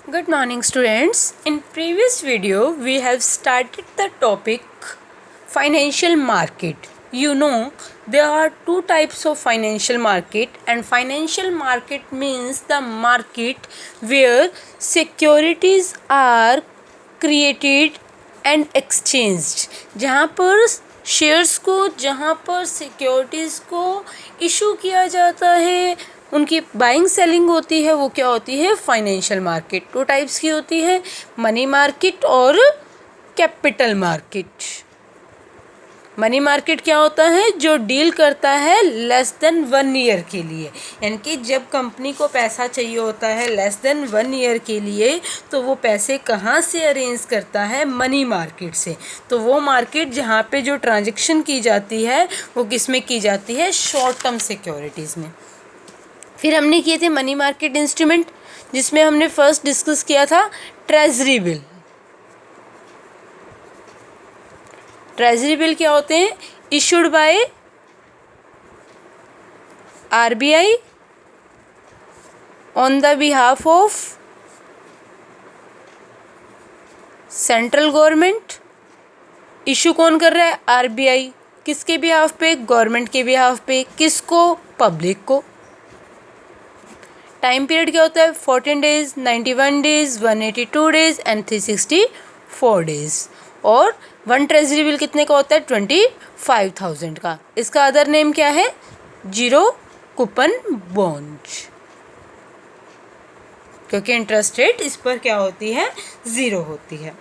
Good morning, students. In previous video we have started the topic financial market. You know there are two types of financial market, and financial market means the market where securities are created and exchanged, जहाँ पर shares को, जहाँ पर securities को issue किया जाता है, उनकी बाइंग सेलिंग होती है, वो क्या होती है? Financial market. टू टाइप्स की होती है, मनी मार्केट और कैपिटल मार्केट। मनी मार्केट क्या होता है? जो डील करता है लेस देन 1 ईयर के लिए, यानी कि जब कंपनी को पैसा चाहिए होता है लेस देन 1 ईयर के लिए, तो वो पैसे कहाँ से अरेंज करता है? मनी मार्केट से। तो वो मार्केट जहाँ पे जो ट्रांजेक्शन की जाती है वो किस में की जाती है? शॉर्ट टर्म सिक्योरिटीज़ में। फिर हमने किए थे मनी मार्केट इंस्ट्रूमेंट, जिसमें हमने फर्स्ट डिस्कस किया था ट्रेजरी बिल। ट्रेजरी बिल क्या होते हैं? Issued by RBI on the behalf of central government. Issue कौन कर रहा है? आरबीआई। किसके बिहाफ पे? गवर्नमेंट के बिहाफ पे। किसको? पब्लिक को। टाइम पीरियड क्या होता है? 14 days, 91 days, 182 days and 364 days. और वन ट्रेजरी बिल कितने का होता है? 25,000 का। इसका अदर नेम क्या है? जीरो कूपन बॉन्ड, क्योंकि इंटरेस्ट रेट इस पर क्या होती है? ज़ीरो होती है।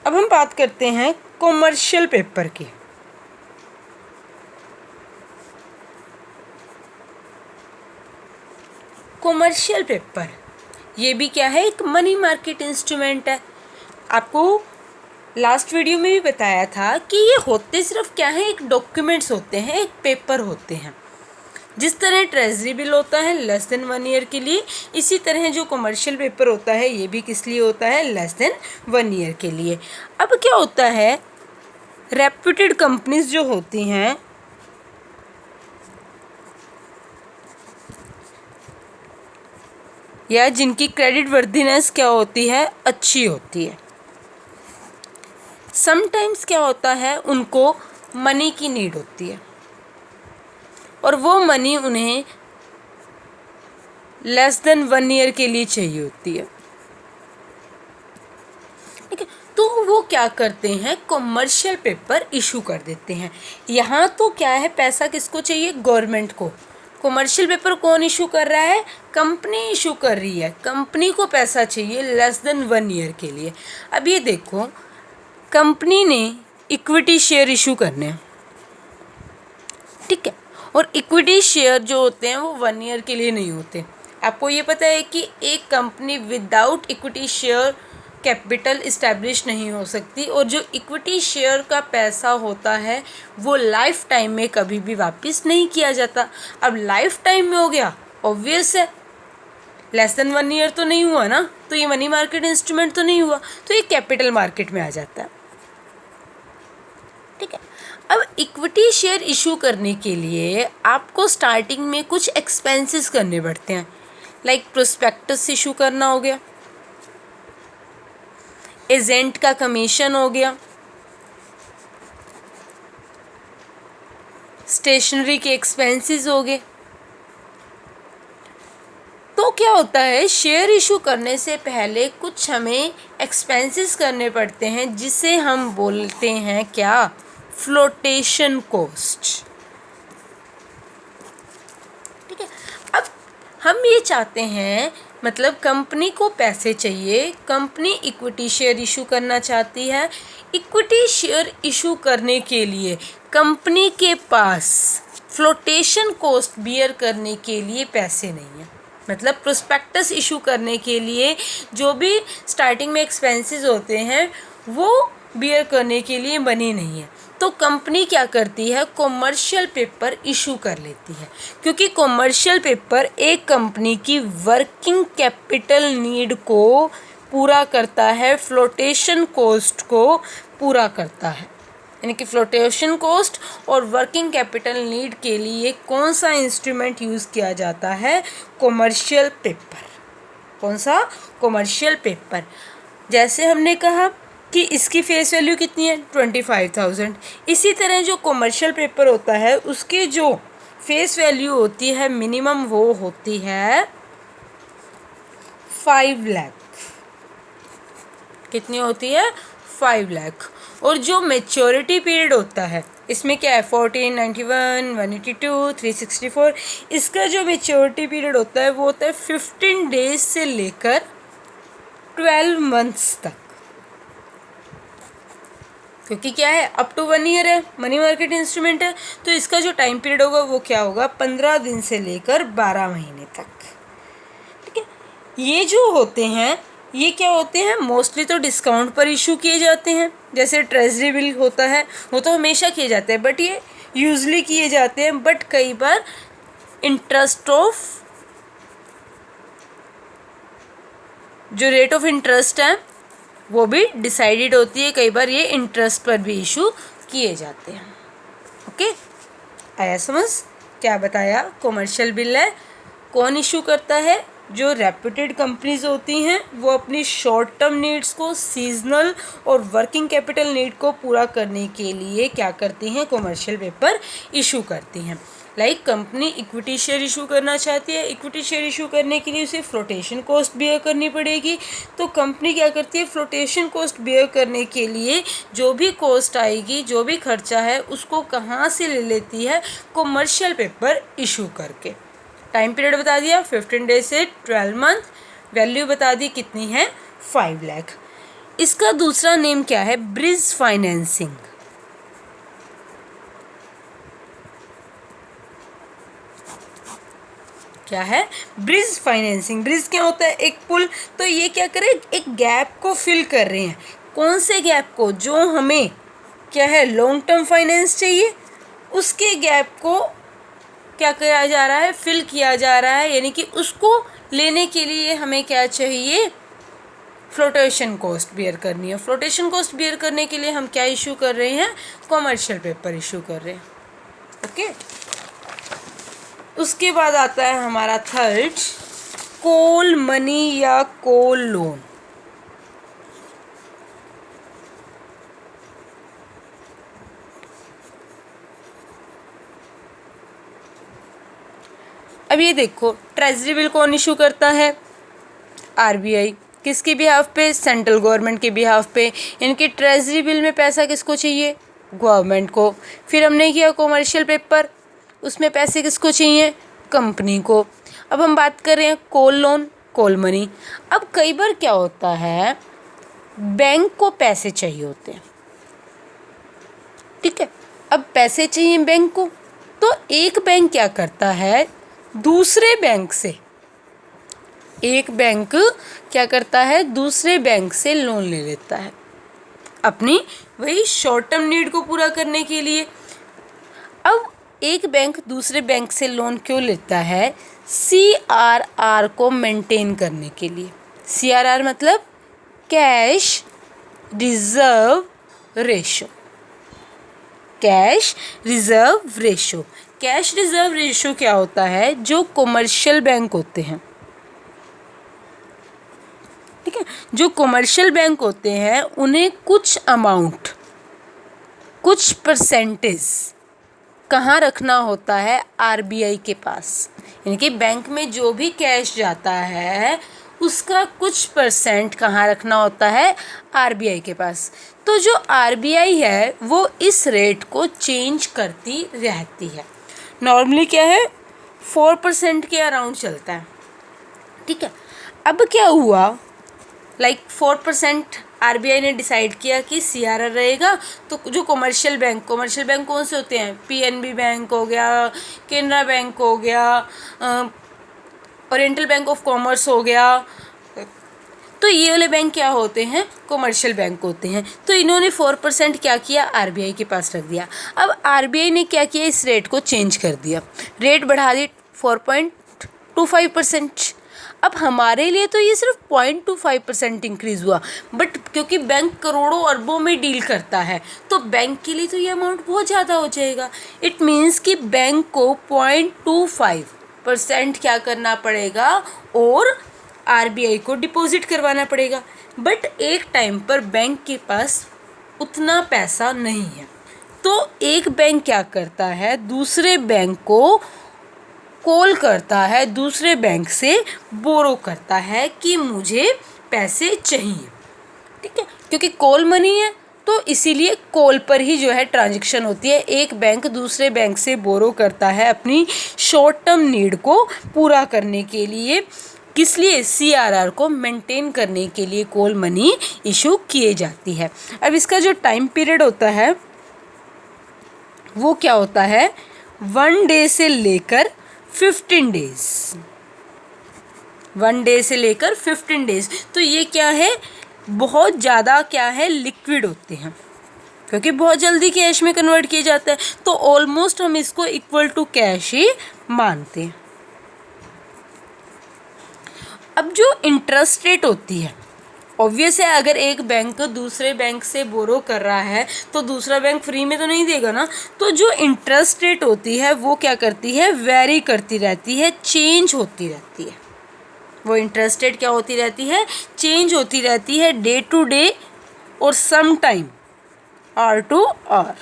अब हम बात करते हैं कॉमर्शियल पेपर की। कॉमर्शियल पेपर ये भी क्या है? एक मनी मार्केट इंस्ट्रूमेंट है। आपको लास्ट वीडियो में भी बताया था कि ये होते सिर्फ क्या है? एक डॉक्यूमेंट्स होते हैं, एक पेपर होते हैं। जिस तरह ट्रेजरी बिल होता है लेस देन 1 ईयर के लिए, इसी तरह जो कॉमर्शियल पेपर होता है ये भी किस लिए होता है? लेस देन 1 ईयर के लिए। अब क्या होता है? रेप्यूटेड कंपनीज जो होती हैं, या जिनकी क्रेडिट वर्दीनेस क्या होती है? अच्छी होती है। समटाइम्स क्या होता है? उनको मनी की नीड होती है और वो मनी उन्हें लेस देन 1 ईयर के लिए चाहिए होती है। ठीक है, तो वो क्या करते हैं? कॉमर्शियल पेपर इशू कर देते हैं। यहाँ तो क्या है? पैसा किसको चाहिए? गवर्नमेंट को। कॉमर्शियल पेपर कौन इशू कर रहा है? कंपनी इशू कर रही है। कंपनी को पैसा चाहिए लेस देन 1 ईयर के लिए। अब ये देखो, कंपनी ने इक्विटी शेयर इशू करने हैं, ठीक है, और इक्विटी शेयर जो होते हैं वो 1 ईयर के लिए नहीं होते। आपको ये पता है कि एक company without equity share capital establish नहीं हो सकती, और जो इक्विटी शेयर का पैसा होता है वो लाइफ टाइम में कभी भी वापस नहीं किया जाता। अब लाइफ टाइम में हो गया, ऑब्वियस है, लेस देन 1 ईयर तो नहीं हुआ ना, तो ये मनी मार्केट इंस्ट्रूमेंट तो नहीं हुआ, तो ये कैपिटल मार्केट में आ जाता है। ठीक है, अब इक्विटी शेयर इशू करने के लिए आपको स्टार्टिंग में कुछ एक्सपेंसेस करने पड़ते हैं, लाइक प्रोस्पेक्टस इशू करना हो गया, एजेंट का कमीशन हो गया, स्टेशनरी के एक्सपेंसेस हो गए। तो क्या होता है? शेयर इशू करने से पहले कुछ हमें एक्सपेंसेस करने पड़ते हैं, जिसे हम बोलते हैं क्या? Flotation cost. ठीक है, अब हम ये चाहते हैं, मतलब कंपनी को पैसे चाहिए, कंपनी इक्विटी शेयर इशू करना चाहती है। इक्विटी शेयर इशू करने के लिए कंपनी के पास फ्लोटेशन कॉस्ट बियर करने के लिए पैसे नहीं है। मतलब प्रोस्पेक्टस इशू करने के लिए जो भी स्टार्टिंग में एक्सपेंसेस होते हैं वो बियर करने के लिए मनी नहीं है, तो कंपनी क्या करती है? कॉमर्शियल पेपर इशू कर लेती है, क्योंकि कॉमर्शियल पेपर एक कंपनी की वर्किंग कैपिटल नीड को पूरा करता है, फ्लोटेशन कॉस्ट को पूरा करता है। यानी कि फ्लोटेशन कॉस्ट और वर्किंग कैपिटल नीड के लिए कौन सा इंस्ट्रूमेंट यूज़ किया जाता है? Commercial paper. कौन सा? Commercial paper. जैसे हमने कहा कि इसकी फेस वैल्यू कितनी है? 25,000। इसी तरह जो कॉमर्शियल पेपर होता है उसके जो फेस वैल्यू होती है मिनिमम वो होती है 5 लाख। कितनी होती है? 5 लाख। और जो मेच्योरिटी पीरियड होता है इसमें क्या है? 14, 91, 182, 364। इसका जो मेच्योरिटी पीरियड होता है वो होता है 15 डेज से लेकर 12 मंथ्स तक, क्योंकि क्या है? अप टू 1 ईयर है, मनी मार्केट इंस्ट्रूमेंट है, तो इसका जो टाइम पीरियड होगा वो क्या होगा? 15 दिन से लेकर 12 महीने तक। ठीक है, ये जो होते हैं ये क्या होते हैं? मोस्टली तो डिस्काउंट पर इशू किए जाते हैं। जैसे ट्रेजरी बिल होता है वो तो हमेशा किए जाते हैं, बट ये यूजली किए जाते हैं, बट कई बार इंटरेस्ट ऑफ जो रेट ऑफ इंटरेस्ट है वो भी डिसाइडेड होती है, कई बार ये इंटरेस्ट पर भी इशू किए जाते हैं। ओके, आया समझ? क्या बताया? कॉमर्शियल बिल है, कौन इशू करता है? जो रेप्यूटेड कंपनीज होती हैं वो अपनी शॉर्ट टर्म नीड्स को, सीजनल और वर्किंग कैपिटल नीड को पूरा करने के लिए क्या करती हैं? कॉमर्शियल पेपर इशू करती हैं। Like company equity share issue करना चाहती है, इक्विटी शेयर इशू करने के लिए उसे फ्लोटेशन कॉस्ट बियर करनी पड़ेगी, तो कंपनी क्या करती है? फ्लोटेशन कॉस्ट बियर करने के लिए जो भी कॉस्ट आएगी, जो भी खर्चा है, उसको कहाँ से ले लेती है? कॉमर्शियल पेपर इशू करके। टाइम पीरियड बता दिया 15 डेज से 12 मंथ, वैल्यू बता दी कितनी है? 5 लाख। इसका दूसरा नेम क्या है? Bridge financing. क्या है? Bridge financing. ब्रिज क्या होता है? एक पुल। तो ये क्या करे? एक गैप को फिल कर रहे हैं। कौन से गैप को? जो हमें क्या है? लॉन्ग टर्म फाइनेंस चाहिए, उसके गैप को क्या किया जा रहा है? फिल किया जा रहा है। यानी कि उसको लेने के लिए हमें क्या चाहिए? फ्लोटेशन कॉस्ट बियर करनी है। फ्लोटेशन कॉस्ट बियर करने के लिए हम क्या इशू कर रहे हैं? कॉमर्शियल पेपर इशू कर रहे हैं। ओके, उसके बाद आता है हमारा थर्ड, कॉल मनी या कॉल लोन। अब ये देखो, ट्रेजरी बिल कौन इशू करता है? आरबीआई। किसके बिहाफ पे? सेंट्रल गवर्नमेंट के बिहाफ पे। यानी ट्रेजरी बिल में पैसा किसको चाहिए? गवर्नमेंट को। फिर हमने किया कॉमर्शियल पेपर, उसमें पैसे किसको चाहिए? कंपनी को। अब हम बात कर रहे हैं कॉल लोन, कॉल मनी। अब कई बार क्या होता है? बैंक को पैसे चाहिए होते हैं। ठीक है, अब पैसे चाहिए बैंक को, तो एक बैंक क्या करता है? दूसरे बैंक से, एक बैंक क्या करता है? दूसरे बैंक से लोन ले लेता है अपनी वही शॉर्ट टर्म नीड को पूरा करने के लिए। अब एक बैंक दूसरे बैंक से लोन क्यों लेता है? CRR को मेंटेन करने के लिए। CRR मतलब cash reserve ratio. Cash reserve ratio. Cash reserve ratio क्या होता है? जो कॉमर्शियल बैंक होते हैं, ठीक है, जो कॉमर्शियल बैंक होते हैं उन्हें कुछ अमाउंट, कुछ परसेंटेज कहाँ रखना होता है? RBI के पास। यानी कि बैंक में जो भी कैश जाता है उसका कुछ परसेंट कहाँ रखना होता है? RBI के पास। तो जो RBI है वो इस रेट को चेंज करती रहती है। नॉर्मली क्या है? 4% के अराउंड चलता है। ठीक है, अब क्या हुआ? 4% RBI ने डिसाइड किया कि CRR रहेगा, तो जो कॉमर्शियल बैंक कौन से होते हैं? PNB बैंक हो गया, केनरा बैंक हो गया, ओरिएंटल बैंक ऑफ कॉमर्स हो गया, तो ये वाले बैंक क्या होते हैं? कॉमर्शियल बैंक होते हैं। तो इन्होंने 4% क्या किया? RBI के पास रख दिया। अब RBI ने क्या किया? इस रेट को चेंज कर दिया, रेट बढ़ा दी 4.25%। अब हमारे लिए तो ये सिर्फ 0.25% इंक्रीज़ हुआ, बट क्योंकि बैंक करोड़ों अरबों में डील करता है तो बैंक के लिए तो ये अमाउंट बहुत ज़्यादा हो जाएगा। इट मीन्स कि बैंक को 0.25% क्या करना पड़ेगा और आरबीआई को डिपॉजिट करवाना पड़ेगा। बट एक टाइम पर बैंक के पास उतना पैसा नहीं है, तो एक बैंक क्या करता है, दूसरे बैंक को कॉल करता है, दूसरे बैंक से बोरो करता है कि मुझे पैसे चाहिए। ठीक है, क्योंकि कॉल मनी है तो इसीलिए कॉल पर ही जो है ट्रांजैक्शन होती है। एक बैंक दूसरे बैंक से बोरो करता है अपनी शॉर्ट टर्म नीड को पूरा करने के लिए। किस लिए? सीआरआर को मेंटेन करने के लिए कॉल मनी इशू किए जाती है। अब इसका जो टाइम पीरियड होता है वो क्या होता है, 1 डे से लेकर 15 डेज। 1 डे से लेकर 15 डेज। तो ये क्या है, बहुत ज़्यादा क्या है, लिक्विड होते हैं, क्योंकि बहुत जल्दी कैश में कन्वर्ट किया जाता है। तो ऑलमोस्ट हम इसको इक्वल टू कैश ही मानते हैं। अब जो इंटरेस्ट रेट होती है, ऑब्वियस है, अगर एक बैंक दूसरे बैंक से बोरो कर रहा है तो दूसरा बैंक फ्री में तो नहीं देगा ना। तो जो इंटरेस्ट रेट होती है वो क्या करती है, वेरी करती रहती है, चेंज होती रहती है। वो इंटरेस्ट रेट क्या होती रहती है, चेंज होती रहती है डे टू डे और some time R to R.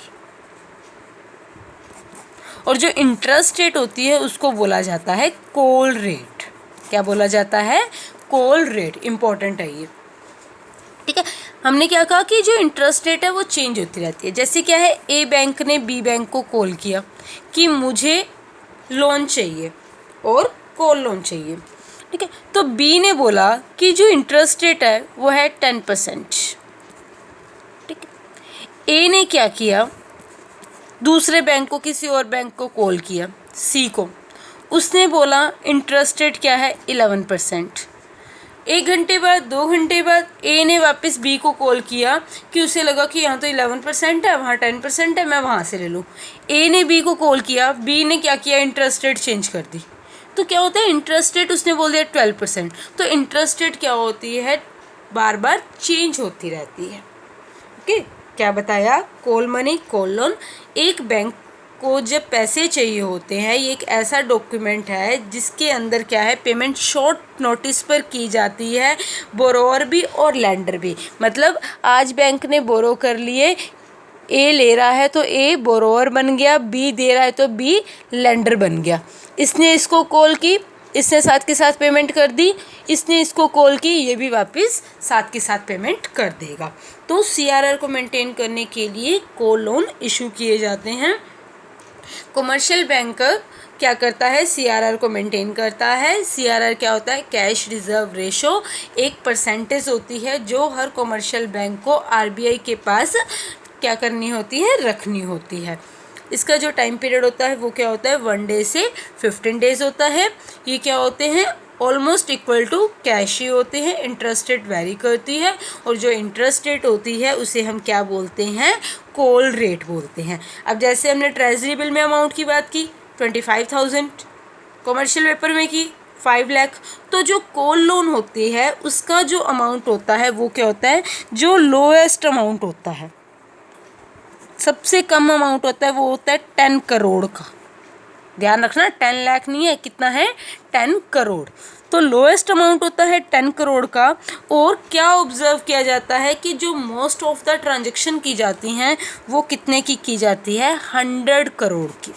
और जो इंटरेस्ट रेट होती है उसको बोला जाता है कॉल रेट। क्या बोला जाता है, कॉल रेट। इंपॉर्टेंट है ये। ठीक है, हमने क्या कहा कि जो इंटरेस्ट रेट है वो चेंज होती रहती है। जैसे क्या है, ए बैंक ने बी बैंक को कॉल किया कि मुझे लोन चाहिए और कॉल लोन चाहिए। ठीक है, तो बी ने बोला कि जो इंटरेस्ट रेट है वो है 10%। ठीक है, ए ने क्या किया, दूसरे बैंक को, किसी और बैंक को कॉल किया, सी को, उसने बोला इंटरेस्ट रेट क्या है, 11%। 1 घंटे बाद, 2 घंटे बाद ए ने वापस बी को कॉल किया कि उसे लगा कि यहाँ तो 11% है, वहाँ 10% है, मैं वहाँ से ले लूँ। ए ने बी को कॉल किया, बी ने क्या किया, इंटरेस्ट रेट चेंज कर दी। तो क्या होता है, इंटरेस्ट रेट उसने बोल दिया 12%। तो इंटरेस्ट रेट क्या होती है, बार बार चेंज होती रहती है। ओके, क्या बताया, कॉल मनी, कॉल लोन। एक बैंक को जब पैसे चाहिए होते हैं, ये एक ऐसा डॉक्यूमेंट है जिसके अंदर क्या है, पेमेंट शॉर्ट नोटिस पर की जाती है, बोरोवर भी और लैंडर भी। मतलब आज बैंक ने बोरो कर लिए, ए ले रहा है तो ए बोरोवर बन गया, बी दे रहा है तो बी लेंडर बन गया। इसने इसको कॉल की, इसने साथ के साथ पेमेंट कर दी, इसने इसको कॉल की, ये भी वापस साथ के साथ पेमेंट कर देगा। तो सीआरआर को मेंटेन करने के लिए कॉल लोन इशू किए जाते हैं। कमर्शियल बैंक क्या करता है, सीआरआर को मेंटेन करता है। सीआरआर क्या होता है, कैश रिजर्व रेशो, एक परसेंटेज होती है जो हर कमर्शियल बैंक को आरबीआई के पास क्या करनी होती है, रखनी होती है। इसका जो टाइम पीरियड होता है वो क्या होता है, 1 डे से 15 डेज होता है। ये क्या होते हैं, ऑलमोस्ट इक्वल टू कैश ही होते हैं। इंटरेस्ट रेट वेरी करती है और जो इंटरेस्ट रेट होती है उसे हम क्या बोलते हैं, कॉल रेट बोलते हैं। अब जैसे हमने ट्रेजरी बिल में अमाउंट की बात की 25,000, कमर्शियल पेपर में की 5 लाख, तो जो कॉल लोन होती है उसका जो अमाउंट होता है वो क्या होता है, जो लोएस्ट अमाउंट होता है, सबसे कम अमाउंट होता है वो होता है 10 करोड़ का। ध्यान रखना, 10 लाख नहीं है, कितना है, 10 करोड़। तो लोएस्ट अमाउंट होता है 10 करोड़ का। और क्या ऑब्जर्व किया जाता है कि जो मोस्ट ऑफ द ट्रांजैक्शन की जाती हैं वो कितने की जाती है, 100 करोड़ की।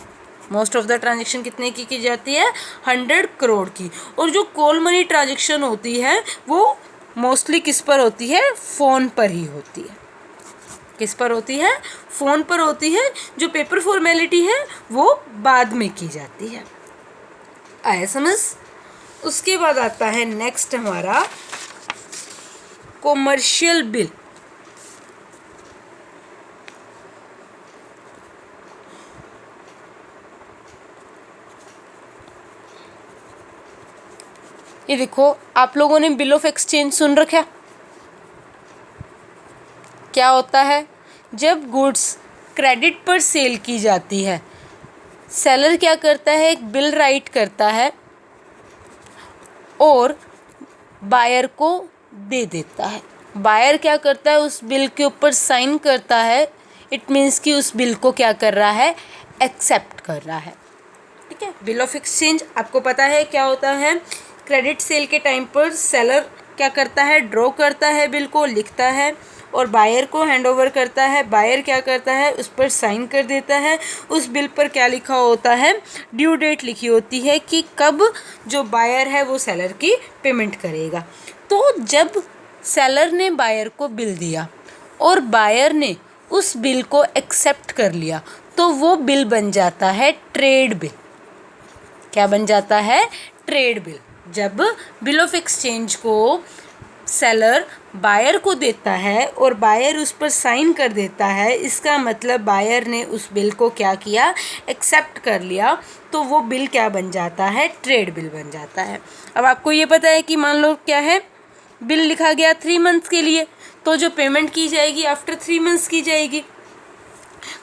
मोस्ट ऑफ द ट्रांजैक्शन कितने की जाती है, 100 करोड़ की। और जो कॉल मनी ट्रांजैक्शन होती है वो मोस्टली किस पर होती है, फ़ोन पर ही होती है। किस पर होती है, फ़ोन पर होती है। जो पेपर फॉर्मेलिटी है वो बाद में की जाती है। आया समझ। उसके बाद आता है नेक्स्ट हमारा कॉमर्शियल बिल। ये देखो, आप लोगों ने बिल ऑफ एक्सचेंज सुन रखा। क्या होता है, जब गुड्स क्रेडिट पर सेल की जाती है, सेलर क्या करता है, एक बिल राइट करता है और बायर को दे देता है। बायर क्या करता है, उस बिल के ऊपर साइन करता है। इट मीन्स कि उस बिल को क्या कर रहा है, एक्सेप्ट कर रहा है। ठीक है, बिल ऑफ एक्सचेंज आपको पता है क्या होता है, क्रेडिट सेल के टाइम पर सेलर क्या करता है, ड्रॉ करता है बिल को, लिखता है और बायर को हैंड ओवर करता है। बायर क्या करता है, उस पर साइन कर देता है। उस बिल पर क्या लिखा होता है, ड्यू डेट लिखी होती है कि कब जो बायर है वो सेलर की पेमेंट करेगा। तो जब सेलर ने बायर को बिल दिया और बायर ने उस बिल को एक्सेप्ट कर लिया तो वो बिल बन जाता है ट्रेड बिल। क्या बन जाता है, ट्रेड बिल। जब बिल ऑफ एक्सचेंज को सेलर बायर को देता है और बायर उस पर साइन कर देता है, इसका मतलब बायर ने उस बिल को क्या किया, एक्सेप्ट कर लिया, तो वो बिल क्या बन जाता है, ट्रेड बिल बन जाता है। अब आपको ये पता है कि मान लो क्या है, बिल लिखा गया 3 मंथ्स के लिए, तो जो पेमेंट की जाएगी आफ्टर 3 मंथ्स की जाएगी।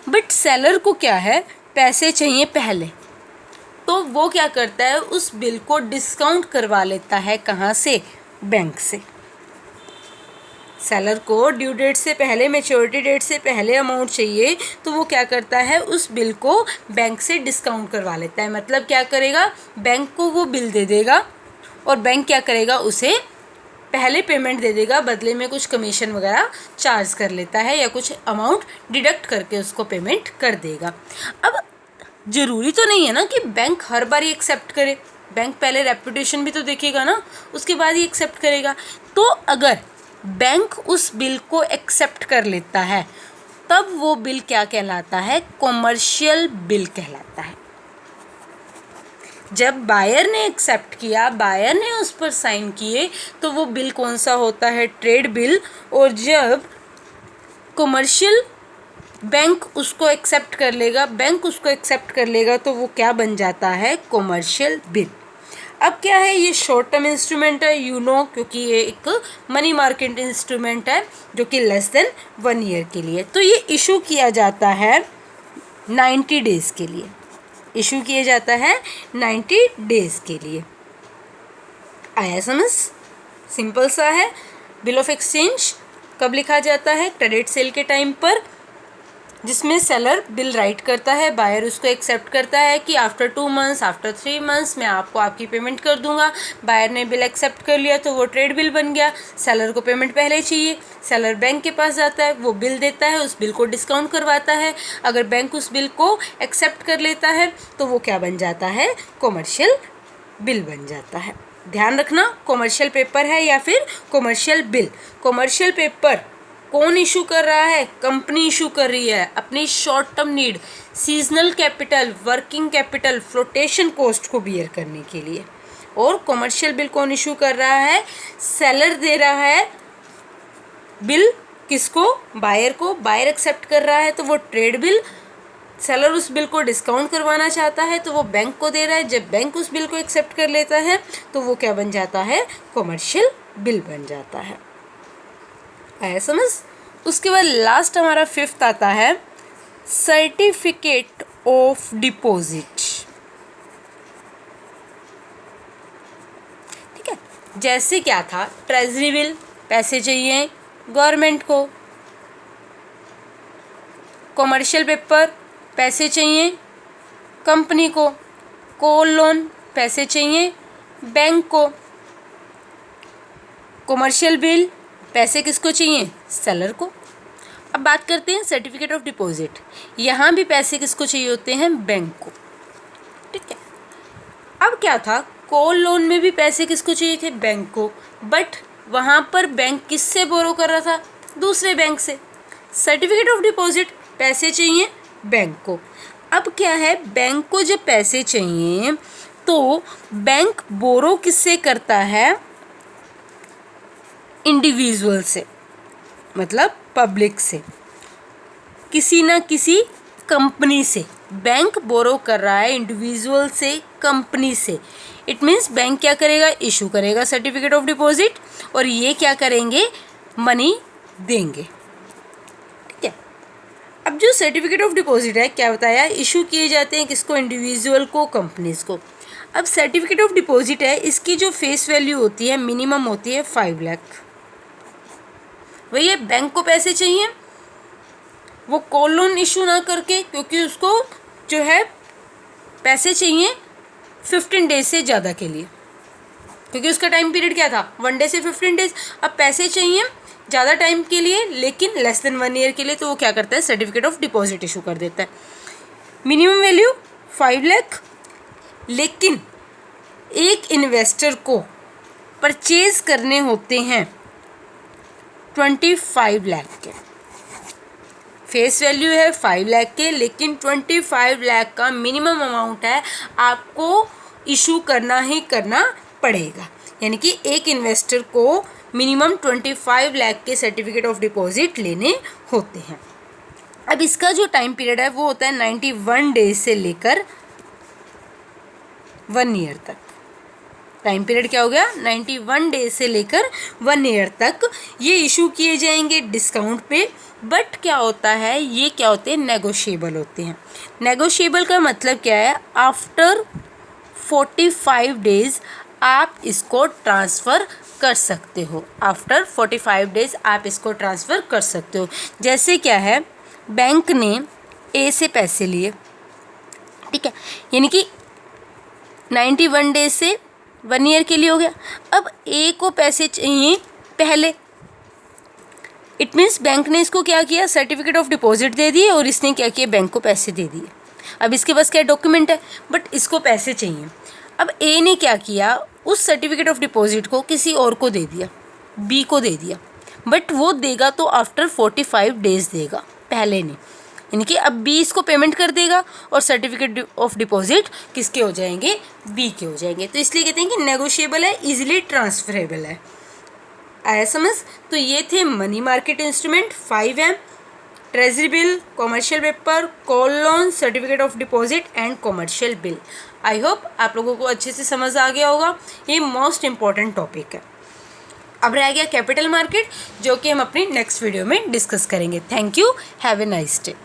बट सेलर को क्या है, पैसे चाहिए पहले, तो वो क्या करता है, उस बिल को डिस्काउंट करवा लेता है। कहाँ से, बैंक से। सेलर को ड्यू डेट से पहले, मैच्योरिटी डेट से पहले अमाउंट चाहिए, तो वो क्या करता है, उस बिल को बैंक से डिस्काउंट करवा लेता है। मतलब क्या करेगा, बैंक को वो बिल दे देगा और बैंक क्या करेगा, उसे पहले पेमेंट दे देगा, बदले में कुछ कमीशन वगैरह चार्ज कर लेता है या कुछ अमाउंट डिडक्ट करके उसको पेमेंट कर देगा। अब ज़रूरी तो नहीं है ना कि बैंक हर बार ही एक्सेप्ट करे, बैंक पहले रेपुटेशन भी तो देखेगा ना, उसके बाद ही एक्सेप्ट करेगा। तो अगर बैंक उस बिल को एक्सेप्ट कर लेता है तब वो बिल क्या कहलाता है, कॉमर्शियल बिल कहलाता है। जब बायर ने एक्सेप्ट किया, बायर ने उस पर साइन किए, तो वो बिल कौन सा होता है, ट्रेड बिल। और जब कॉमर्शियल बैंक उसको एक्सेप्ट कर लेगा, बैंक उसको एक्सेप्ट कर लेगा, तो वो क्या बन जाता है, कॉमर्शियल बिल। अब क्या है, ये शॉर्ट टर्म इंस्ट्रूमेंट है, क्योंकि ये एक मनी मार्केट इंस्ट्रूमेंट है जो कि लेस देन 1 ईयर के लिए। तो ये इशू किया जाता है 90 डेज़ के लिए, इशू किया जाता है 90 डेज़ के लिए। आया समझ, सिंपल सा है। बिल ऑफ एक्सचेंज कब लिखा जाता है, क्रेडिट सेल के टाइम पर, जिसमें सेलर बिल राइट करता है, बायर उसको एक्सेप्ट करता है कि आफ्टर 2 मंथ्स, आफ्टर 3 मंथ्स मैं आपको आपकी पेमेंट कर दूंगा। बायर ने बिल एक्सेप्ट कर लिया तो वो ट्रेड बिल बन गया। सेलर को पेमेंट पहले चाहिए, सेलर बैंक के पास जाता है, वो बिल देता है, उस बिल को डिस्काउंट करवाता है। अगर बैंक उस बिल को एक्सेप्ट कर लेता है तो वो क्या बन जाता है, कॉमर्शियल बिल बन जाता है। ध्यान रखना, कॉमर्शियल पेपर है या फिर कॉमर्शियल बिल। कॉमर्शियल पेपर कौन इशू कर रहा है, कंपनी इशू कर रही है अपनी short term need, seasonal capital, working capital, flotation cost को बियर करने के लिए। और कॉमर्शियल बिल कौन इशू कर रहा है, सेलर दे रहा है बिल किसको, बायर को, बायर एक्सेप्ट कर रहा है तो वो ट्रेड बिल, सेलर उस बिल को डिस्काउंट करवाना चाहता है तो वो बैंक को दे रहा है। जब बैंक उस बिल को एक्सेप्ट कर लेता है तो वो क्या बन जाता है, कॉमर्शियल बिल बन जाता है। आया समझ। उसके बाद लास्ट हमारा 5th आता है सर्टिफिकेट ऑफ डिपॉजिट। ठीक है, जैसे क्या था, ट्रेजरी बिल, पैसे चाहिए गवर्नमेंट को, कॉमर्शियल पेपर, पैसे चाहिए कंपनी को, कॉल लोन, पैसे चाहिए बैंक को, कॉमर्शियल बिल, पैसे किसको चाहिए, सेलर को। अब बात करते हैं सर्टिफिकेट ऑफ डिपॉजिट। यहाँ भी पैसे किसको चाहिए होते हैं, बैंक को। ठीक है, अब क्या था, कॉल लोन में भी पैसे किसको चाहिए थे, बैंक को, बट वहाँ पर बैंक किससे बोरो कर रहा था, दूसरे बैंक से। सर्टिफिकेट ऑफ डिपॉजिट, पैसे चाहिए बैंक को। अब क्या है, बैंक को जब पैसे चाहिए तो बैंक बोरो किससे करता है, इंडिविजुअल से, मतलब पब्लिक से, किसी ना किसी कंपनी से। बैंक बोरो कर रहा है इंडिविजुअल से, कंपनी से। इट मीन्स बैंक क्या करेगा, इशू करेगा सर्टिफिकेट ऑफ डिपॉजिट और ये क्या करेंगे, मनी देंगे। ठीक है, अब जो सर्टिफिकेट ऑफ डिपॉजिट है, क्या बताया, इशू किए जाते हैं किसको, इंडिविजुअल को, कंपनीज को। अब सर्टिफिकेट ऑफ डिपॉजिट है, इसकी जो फेस वैल्यू होती है मिनिमम होती है 5 लाख। भैया बैंक को पैसे चाहिए, वो कॉल लोन इशू ना करके, क्योंकि उसको जो है पैसे चाहिए 15 डेज से ज़्यादा के लिए। क्योंकि उसका टाइम पीरियड क्या था, 1 डे से 15 डेज। अब पैसे चाहिए ज़्यादा टाइम के लिए लेकिन लेस देन 1 ईयर के लिए, तो वो क्या करता है, सर्टिफिकेट ऑफ डिपॉजिट इशू कर देता है। मिनिमम वैल्यू 5 लाख, लेकिन एक इन्वेस्टर को परचेज करने होते हैं 25 लाख के। फेस वैल्यू है 5 लाख के, लेकिन 25 लाख का मिनिमम अमाउंट है, आपको इशू करना ही करना पड़ेगा। यानी कि एक इन्वेस्टर को मिनिमम 25 लाख के सर्टिफिकेट ऑफ डिपॉजिट लेने होते हैं। अब इसका जो टाइम पीरियड है वो होता है 91 डेज से लेकर 1 ईयर तक। टाइम पीरियड क्या हो गया, 91 डेज से लेकर 1 ईयर तक ये इशू किए जाएंगे डिस्काउंट पे। बट क्या होता है, ये क्या होते हैं, नेगोशिएबल होते हैं। नेगोशिएबल का मतलब क्या है, आफ्टर 45 डेज आप इसको ट्रांसफ़र कर सकते हो। आफ्टर 45 डेज आप इसको ट्रांसफ़र कर सकते हो। जैसे क्या है, बैंक ने ए से पैसे लिए, ठीक है, यानी कि 91 डेज से 1 ईयर के लिए हो गया। अब ए को पैसे चाहिए पहले, इट मीन्स बैंक ने इसको क्या किया, सर्टिफिकेट ऑफ डिपॉजिट दे दिए और इसने क्या किया, बैंक को पैसे दे दिए। अब इसके पास क्या डॉक्यूमेंट है, बट इसको पैसे चाहिए। अब ए ने क्या किया, उस सर्टिफिकेट ऑफ डिपॉजिट को किसी और को दे दिया, बी को दे दिया, बट वो देगा तो आफ्टर 45 डेज देगा, पहले नहीं। यानी कि अब बी इसको पेमेंट कर देगा और सर्टिफिकेट ऑफ डिपॉजिट किसके हो जाएंगे, बी के हो जाएंगे। तो इसलिए कहते हैं कि नेगोशिएबल है, इजीली ट्रांसफरेबल है। आया समझ? तो ये थे money market instrument 5M, treasury bill, commercial paper, call loan, certificate of deposit and commercial bill. I hope आप लोगों को अच्छे से समझ आ गया होगा। ये मोस्ट इम्पॉर्टेंट टॉपिक है। अब रह गया कैपिटल मार्केट, जो कि हम अपनी नेक्स्ट वीडियो में डिस्कस करेंगे। Thank you, have a nice day.